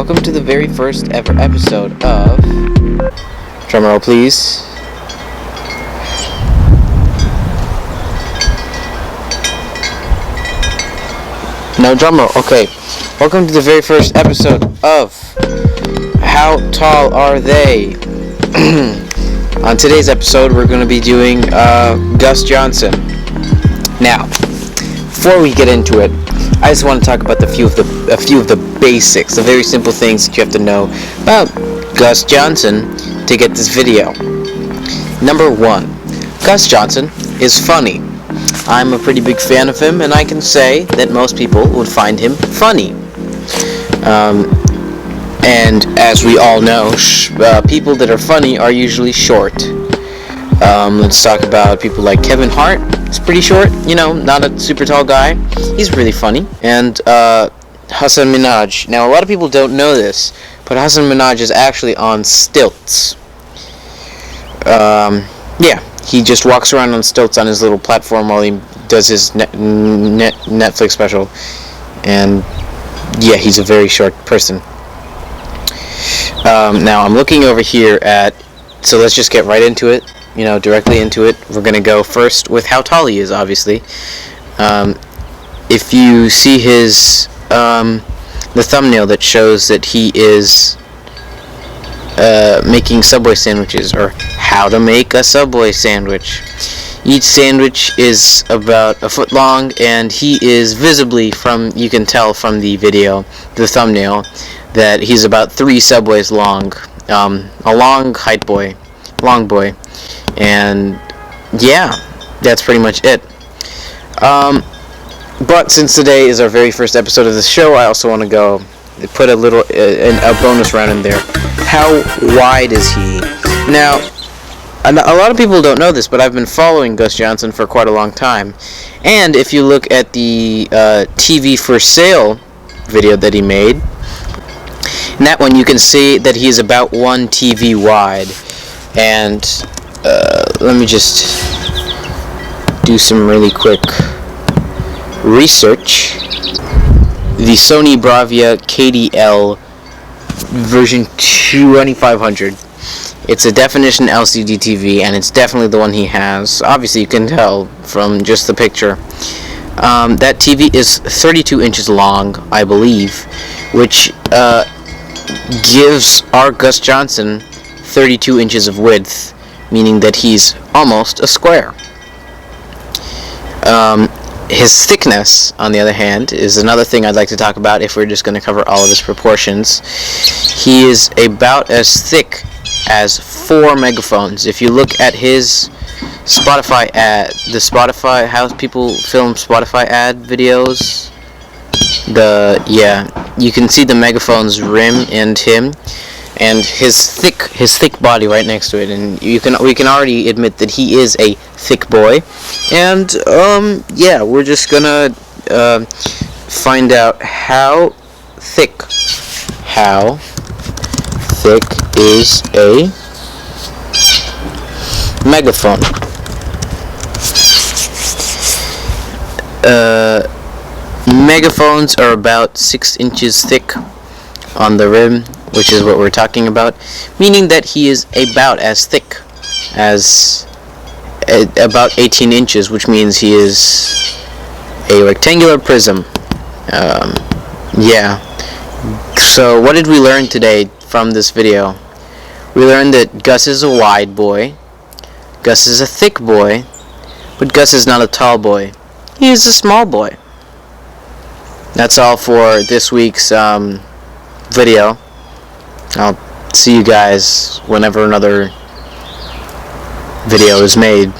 welcome to the very first ever episode of... Drumroll, please. No drumroll. Okay. Welcome to the very first episode of How Tall Are They? On today's episode, we're going to be doing Gus Johnson. Now, before we get into it, I just want to talk about a few of the basics, the very simple things that you have to know about Gus Johnson to get this video. Number 1, Gus Johnson is funny. I'm a pretty big fan of him, and I can say that most people would find him funny. And as we all know, people that are funny are usually short. Let's talk about people like Kevin Hart. He's pretty short, not a super tall guy. He's really funny. And Hasan Minhaj. Now, a lot of people don't know this, but Hasan Minhaj is actually on stilts. He just walks around on stilts on his little platform while he does his Netflix special. And yeah, he's a very short person. Now, I'm looking over here at... So let's just get right into it. Directly into it. We're going to go first with how tall he is, obviously. If you see his... the thumbnail that shows that he is... making Subway sandwiches, or how to make a Subway sandwich. Each sandwich is about a foot long, and he is visibly, you can tell from the video, the thumbnail, that he's about 3 Subways long. A long boy. And yeah, that's pretty much it. But since today is our very first episode of the show, I also want to go put a little a bonus round in there. How wide is he? Now, a lot of people don't know this, but I've been following Gus Johnson for quite a long time. And if you look at the TV for sale video that he made, in that one you can see that he's about 1 TV wide. And let me just do some really quick research. The Sony Bravia KDL version 2500. It's a definition LCD TV, and it's definitely the one he has. Obviously, you can tell from just the picture. That TV is 32 inches long, I believe, which gives our Gus Johnson 32 inches of width, meaning that he's almost a square. His thickness, on the other hand, is another thing I'd like to talk about if we're just going to cover all of his proportions. He is about as thick as 4 megaphones. If you look at his Spotify ad, how people film Spotify ad videos, you can see the megaphone's rim and him, and his thick body right next to it, and we can already admit that he is a thick boy. And we're just gonna find out how thick is a megaphone. Megaphones are about 6 inches thick on the rim, which is what we're talking about, meaning that he is about as thick as about 18 inches, which means he is a rectangular prism. So what did we learn today from this video? We learned that Gus is a wide boy, Gus is a thick boy, but Gus is not a tall boy. He is a small boy. That's all for this week's video. I'll see you guys whenever another video is made.